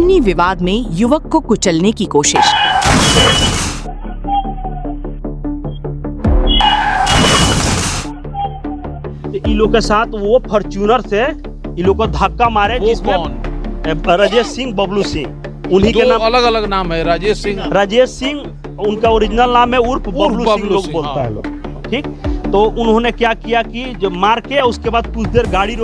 Chimney विवाद में युवक को कुचलने की कोशिश। इन लोग के साथ वो फॉर्च्यूनर से इन लोग को धक्का मारे, जिसमें राजेश सिंह, बबलू सिंह, उन्हीं के नाम अलग अलग नाम है। राजेश सिंह उनका ओरिजिनल नाम है, उर्फ बबलू सिंह लोग बोलता है लोग। ठीक, तो उन्होंने क्या किया कि जो मार के उसके बाद कुछ देर गाड़ी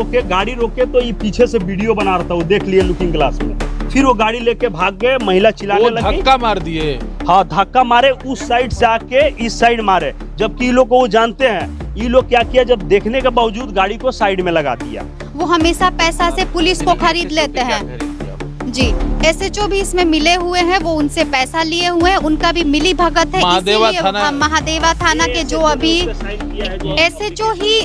रोके तो ये पीछे से वीडियो बना रहा था, वो देख लिए लुकिंग ग्लास में। फिर वो गाड़ी लेके भाग गए, महिला चिल्लाने लगी, धक्का मार दिए। हाँ, धक्का मारे, उस साइड से आके इस साइड मारे, जबकि ये लोग को वो जानते हैं। ये लोग क्या किया, जब देखने के बावजूद गाड़ी को साइड में लगा दिया। वो हमेशा पैसा से पुलिस को खरीद लेते हैं जी। SHO भी इसमें मिले हुए हैं, वो उनसे पैसा लिए हुए हैं, उनका भी मिली भगत है। महादेवा थाना के जो अभी SHO ही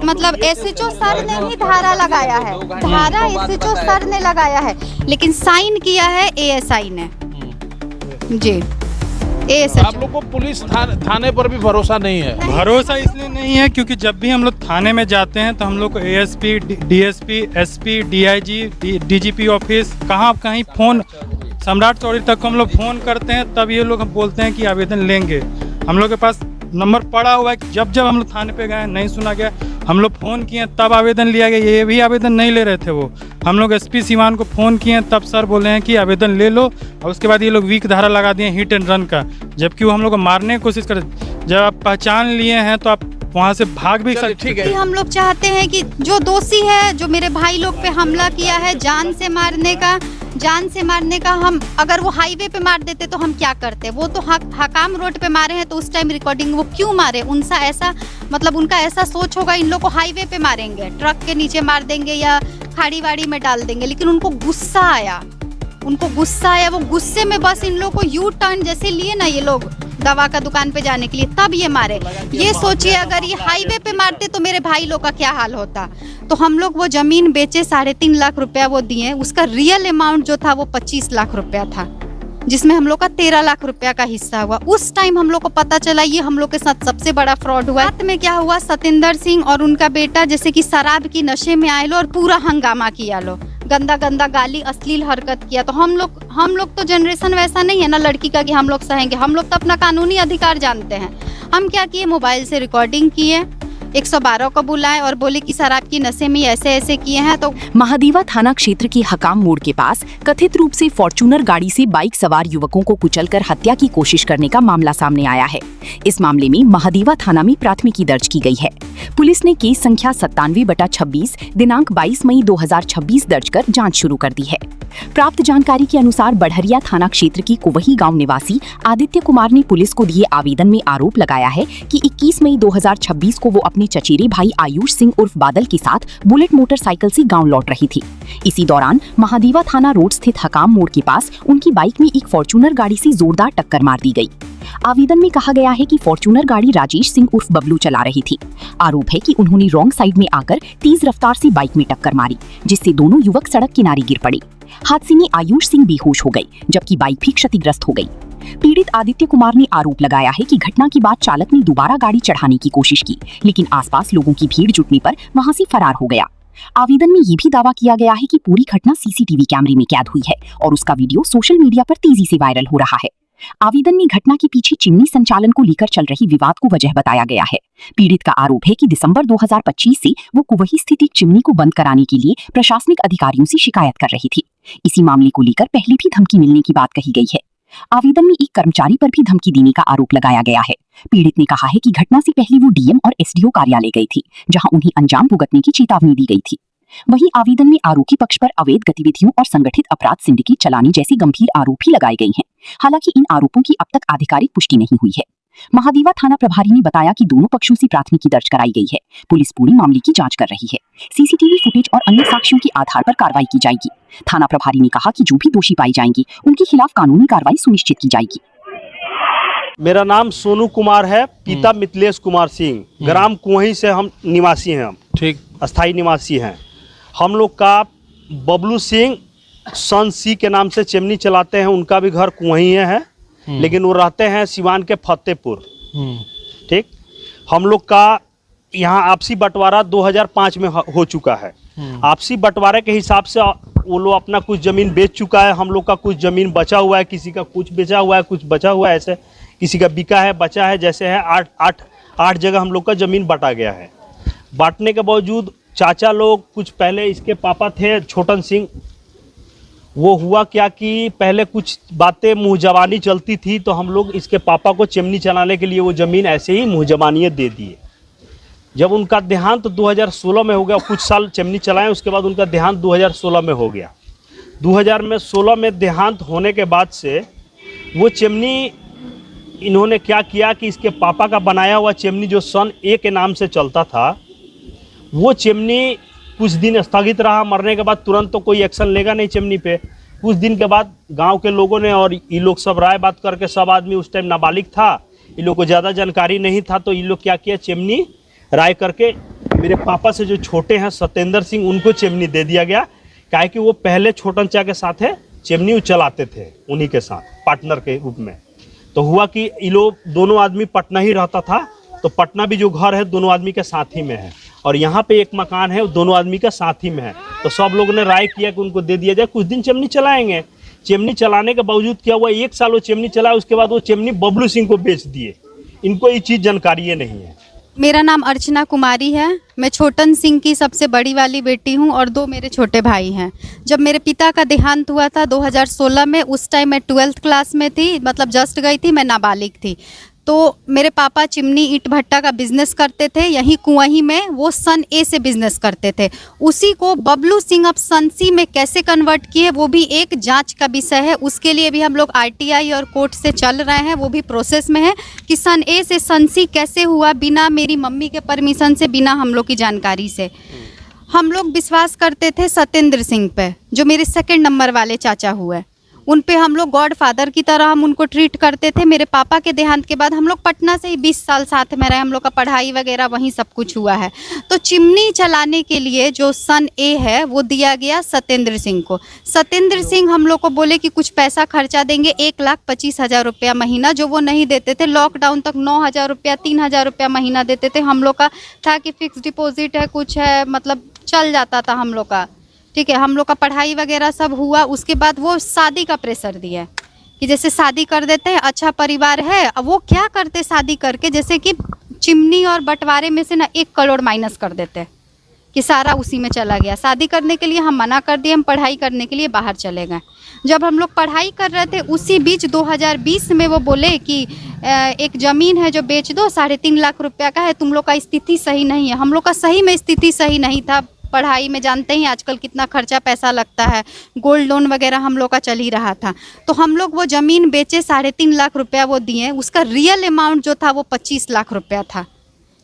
मतलब SHO सर ने ही धारा लगाया है, धारा SHO सर ने लगाया है, लेकिन साइन किया है ASI ने जी। आप लोग को पुलिस थाने पर भी भरोसा नहीं है? भरोसा इसलिए नहीं है क्योंकि जब भी हम लोग थाने में जाते हैं तो हम लोग को ASP, DSP, SP, DIG, DGP office, कहीं फ़ोन, सम्राट चौधरी तक को हम लोग फ़ोन करते हैं, तब ये लोग हम बोलते हैं कि आवेदन लेंगे। हम लोग के पास नंबर पड़ा हुआ है कि जब हम लोग थाने पे गए, नहीं सुना गया, हम लोग फ़ोन किए तब आवेदन लिया गया। ये भी आवेदन नहीं ले रहे थे वो। हम लोग SP सिवान को फ़ोन किए, तब सर बोले हैं कि आवेदन ले लो, और उसके बाद ये लोग वीक धारा लगा दिए हिट एंड रन का, जबकि वो हम लोग को मारने की कोशिश कर। जब आप पहचान लिए हैं तो आप वहाँ से भाग भी सकते। ठीक है, हम लोग चाहते हैं कि जो दोषी है, जो मेरे भाई लोग पे हमला किया है, जान से मारने का, हम अगर वो हाईवे पे मार देते तो हम क्या करते? वो तो हकाम रोड पे मारे हैं, तो उस टाइम रिकॉर्डिंग वो क्यों मारे? उनका ऐसा सोच होगा, इन लोग को हाईवे पे मारेंगे, ट्रक के नीचे मार देंगे या खाड़ी वाड़ी में डाल देंगे, लेकिन उनको गुस्सा आया, वो गुस्से में बस इन लोग को यू टर्न जैसे लिए ना ये लोग दवा का दुकान पे जाने के लिए, तब ये मारे। ये सोचिए अगर ये हाईवे पे मारते तो मेरे भाई लोग का क्या हाल होता। तो हम लोग वो जमीन बेचे, 3.5 लाख रुपया वो दिए, उसका रियल अमाउंट जो था वो 25 लाख रुपया था, जिसमें हम लोग का 13 लाख रुपया का हिस्सा हुआ। उस टाइम हम लोग को पता चला ये हम लोग के साथ सबसे बड़ा फ्रॉड हुआ। रात में क्या हुआ, सतेंद्र सिंह और उनका बेटा जैसे कि शराब की नशे में आए लो और पूरा हंगामा किया लो, गंदा गाली, अश्लील हरकत किया। तो हम लोग तो जनरेशन वैसा नहीं है ना लड़की का कि हम लोग सहेंगे। हम लोग तो अपना कानूनी अधिकार जानते हैं। हम क्या किए, मोबाइल से रिकॉर्डिंग किए, 112 को बुलाए और बोले कि शराब की नशे में ऐसे किए हैं। तो महादेवा थाना क्षेत्र के हकाम मोड़ के पास कथित रूप से फॉर्च्यूनर गाड़ी से बाइक सवार युवकों को कुचलकर हत्या की कोशिश करने का मामला सामने आया है। इस मामले में महादेवा थाना में प्राथमिकी दर्ज की गई है। पुलिस ने केस संख्या 97/26 दिनांक 22 मई 2026 दर्ज कर जाँच शुरू कर दी है। प्राप्त जानकारी के अनुसार बढ़हरिया थाना क्षेत्र की कुवही गांव निवासी आदित्य कुमार ने पुलिस को दिए आवेदन में आरोप लगाया है कि 21 मई 2026 को वो अपने चचेरे भाई आयुष सिंह उर्फ बादल के साथ बुलेट मोटरसाइकिल से गांव लौट रही थी। इसी दौरान महादेवा थाना रोड स्थित हकाम मोड़ के पास उनकी बाइक में एक फॉर्च्यूनर गाड़ी से जोरदार टक्कर मार दी गई। आवेदन में कहा गया है कि फॉर्च्यूनर गाड़ी राजेश सिंह उर्फ बबलू चला रही थी। आरोप है कि उन्होंने रॉन्ग साइड में आकर तेज रफ्तार से बाइक में टक्कर मारी, जिससे दोनों युवक सड़क किनारे गिर पड़े। हादसे में आयुष सिंह बेहोश हो गए, जबकि बाइक भी क्षतिग्रस्त हो गई। पीड़ित आदित्य कुमार ने आरोप लगाया है कि घटना के बाद चालक ने दोबारा गाड़ी चढ़ाने की कोशिश की, लेकिन आसपास लोगों की भीड़ जुटने पर वहां से फरार हो गया। आवेदन में ये भी दावा किया गया है कि पूरी घटना CCTV कैमरे में कैद हुई है और उसका वीडियो सोशल मीडिया पर तेजी से वायरल हो रहा है। आवेदन में घटना के पीछे चिमनी संचालन को लेकर चल रही विवाद को वजह बताया गया है। पीड़ित का आरोप है कि दिसंबर 2025 से वो कुवही स्थित एक चिमनी को बंद कराने के लिए प्रशासनिक अधिकारियों से शिकायत कर रही थी। इसी मामले को लेकर पहले भी धमकी मिलने की बात कही गई है। आवेदन में एक कर्मचारी पर भी धमकी देने का आरोप लगाया गया है। पीड़ित ने कहा है कि घटना से पहले वो DM और SDO कार्यालय गई थी, जहां उन्हें अंजाम भुगतने की चेतावनी दी गई थी। वहीं आवेदन में आरोपी पक्ष पर अवैध गतिविधियों और संगठित अपराध सिंडिकेट चलाने जैसे गंभीर आरोप भी लगाए गए हैं। हालांकि इन आरोपों की अब तक आधिकारिक पुष्टि नहीं हुई है। महादेवा थाना प्रभारी ने बताया कि दोनों पक्षों से प्राथमिकी दर्ज कराई गई है। पुलिस पूरी मामले की जांच कर रही है। CCTV फुटेज और अन्य साक्ष्यों के आधार पर कार्रवाई की जाएगी। थाना प्रभारी ने कहा कि जो भी दोषी पाई जाएंगे उनके खिलाफ कानूनी कार्रवाई सुनिश्चित की जाएगी। मेरा नाम सोनू कुमार है, पिता मिथिलेश कुमार सिंह, ग्राम कुवही से हम निवासी हैं। हम ठीक अस्थायी निवासी हैं। हम लोग का बबलू सिंह सन सी के नाम से चिमनी चलाते हैं, उनका भी घर कुवही है, लेकिन वो रहते हैं सिवान के फतेहपुर। ठीक, हम लोग का यहाँ आपसी बंटवारा 2005 में हो चुका है। आपसी बंटवारे के हिसाब से वो लोग अपना कुछ ज़मीन बेच चुका है, हम लोग का कुछ ज़मीन बचा हुआ है, किसी का कुछ बेचा हुआ है, कुछ बचा हुआ है, ऐसे किसी का बिका है, बचा है, जैसे है 8 जगह हम लोग का ज़मीन बटा गया है। बांटने के बावजूद चाचा लोग, कुछ पहले इसके पापा थे छोटन सिंह, वो हुआ क्या कि पहले कुछ बातें मुँह जबानी चलती थी, तो हम लोग इसके पापा को चिमनी चलाने के लिए वो ज़मीन ऐसे ही मुँह जबानियत दे दिए। जब उनका देहांत 2016 में हो गया, कुछ साल चिमनी चलाएं, उसके बाद उनका देहांत 2016 में हो गया। 2016 में देहांत होने के बाद से वो चिमनी इन्होंने क्या किया कि इसके पापा का बनाया हुआ चिमनी जो सन ए के नाम से चलता था, वो चिमनी कुछ दिन स्थगित रहा। मरने के बाद तुरंत तो कोई एक्शन लेगा नहीं चिमनी पे। कुछ दिन के बाद गांव के लोगों ने और ये लोग सब राय बात करके, सब आदमी उस टाइम नाबालिग था, इन लोग को ज़्यादा जानकारी नहीं था, तो इन लोग क्या किया, चिमनी राय करके मेरे पापा से जो छोटे हैं सत्येंद्र सिंह, उनको चिमनी दे दिया गया। काहे कि वो पहले छोटन चा के साथ है चिमनी चलाते थे, उन्हीं के साथ पार्टनर के रूप में। तो हुआ कि ये लोग दोनों आदमी पटना ही रहता था, तो पटना भी जो घर है दोनों आदमी के साथ ही में है, और यहाँ पे एक मकान है दोनों आदमी का साथ ही में है। तो सब लोगों ने राय किया कि उनको दे दिया जाए, कुछ दिन चिमनी चलाएंगे। चिमनी चलाने के बावजूद क्या हुआ, 1 साल वो चिमनी चलाया, उसके बाद वो चिमनी बबलू सिंह को बेच दिए। इनको ये चीज़ जानकारी नहीं है। मेरा नाम अर्चना कुमारी है। मैं छोटन सिंह की सबसे बड़ी वाली बेटी हूं और 2 मेरे छोटे भाई हैं। जब मेरे पिता का देहांत हुआ था 2016 में, उस टाइम मैं 12th क्लास में थी, मतलब जस्ट गई थी, मैं नाबालिग थी। तो मेरे पापा चिमनी ईंट भट्टा का बिजनेस करते थे, यहीं कुआही में। वो सन ए से बिजनेस करते थे, उसी को बबलू सिंह अब सन सी में कैसे कन्वर्ट किए, वो भी एक जांच का विषय है। उसके लिए भी हम लोग आरटीआई और कोर्ट से चल रहे हैं, वो भी प्रोसेस में है कि सन ए से सन सी कैसे हुआ, बिना मेरी मम्मी के परमिशन से, बिना हम लोग की जानकारी से। हम लोग विश्वास करते थे सत्येंद्र सिंह पे, जो मेरे 2nd नंबर वाले चाचा हुए। उन पे हम लोग गॉड फादर की तरह हम उनको ट्रीट करते थे। मेरे पापा के देहांत के बाद हम लोग पटना से ही 20 साल साथ में रहे, हम लोग का पढ़ाई वगैरह वहीं सब कुछ हुआ है। तो चिमनी चलाने के लिए जो सन ए है वो दिया गया सत्येंद्र सिंह को। सत्येंद्र सिंह हम लोग को बोले कि कुछ पैसा खर्चा देंगे, 1,25,000 रुपया महीना, जो वो नहीं देते थे। लॉकडाउन तक 9,000 रुपया, 3,000 रुपया महीना देते थे। हम लोग का था कि फिक्स डिपॉजिट है, कुछ है, मतलब चल जाता था हम लोग का, ठीक है। हम लोग का पढ़ाई वगैरह सब हुआ। उसके बाद वो शादी का प्रेशर दिया कि जैसे शादी कर देते हैं, अच्छा परिवार है। अब वो क्या करते शादी करके, जैसे कि चिमनी और बंटवारे में से ना 1 करोड़ माइनस कर देते कि सारा उसी में चला गया। शादी करने के लिए हम मना कर दिए, हम पढ़ाई करने के लिए बाहर चले गए। जब हम लोग पढ़ाई कर रहे थे, उसी बीच 2020 में वो बोले कि एक ज़मीन है जो बेच दो, 3.5 लाख रुपया का है, तुम लोग का स्थिति सही नहीं है। हम लोग का सही में स्थिति सही नहीं था। पढ़ाई में जानते ही आजकल कितना खर्चा पैसा लगता है, गोल्ड लोन वगैरह हम लोग का चल ही रहा था। तो हम लोग वो ज़मीन बेचे, 3.5 लाख रुपया वो दिए। उसका रियल अमाउंट जो था वो 25 लाख रुपया था,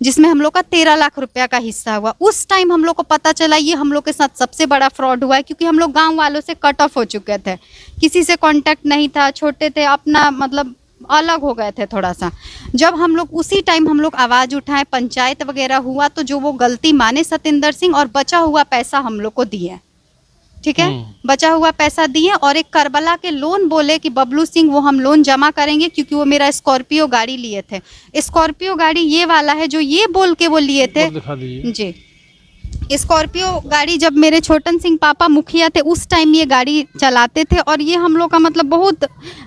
जिसमें हम लोग का 13 लाख रुपया का हिस्सा हुआ। उस टाइम हम लोग को पता चला ये हम लोग के साथ सबसे बड़ा फ्रॉड हुआ है, क्योंकि हम लोग गाँव वालों से कट ऑफ हो चुके थे, किसी से कॉन्टैक्ट नहीं था, छोटे थे, अपना मतलब अलग हो गए थे थोड़ा सा। जब हम लोग उसी टाइम हम लोग आवाज़ उठाए, पंचायत वगैरह हुआ, तो जो वो गलती माने सत्येंद्र सिंह, और बचा हुआ पैसा हम लोग को दिए, ठीक है। बचा हुआ पैसा दिए, और एक करबला के लोन बोले कि बबलू सिंह वो हम लोन जमा करेंगे, क्योंकि वो मेरा स्कॉर्पियो गाड़ी लिए थे। स्कॉर्पियो गाड़ी ये वाला है जो ये बोल के वो लिए थे जी। स्कॉर्पियो गाड़ी जब मेरे छोटन सिंह पापा मुखिया थे, उस टाइम ये गाड़ी चलाते थे। और ये हम लोग का मतलब बहुत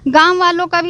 गांव वालों का भी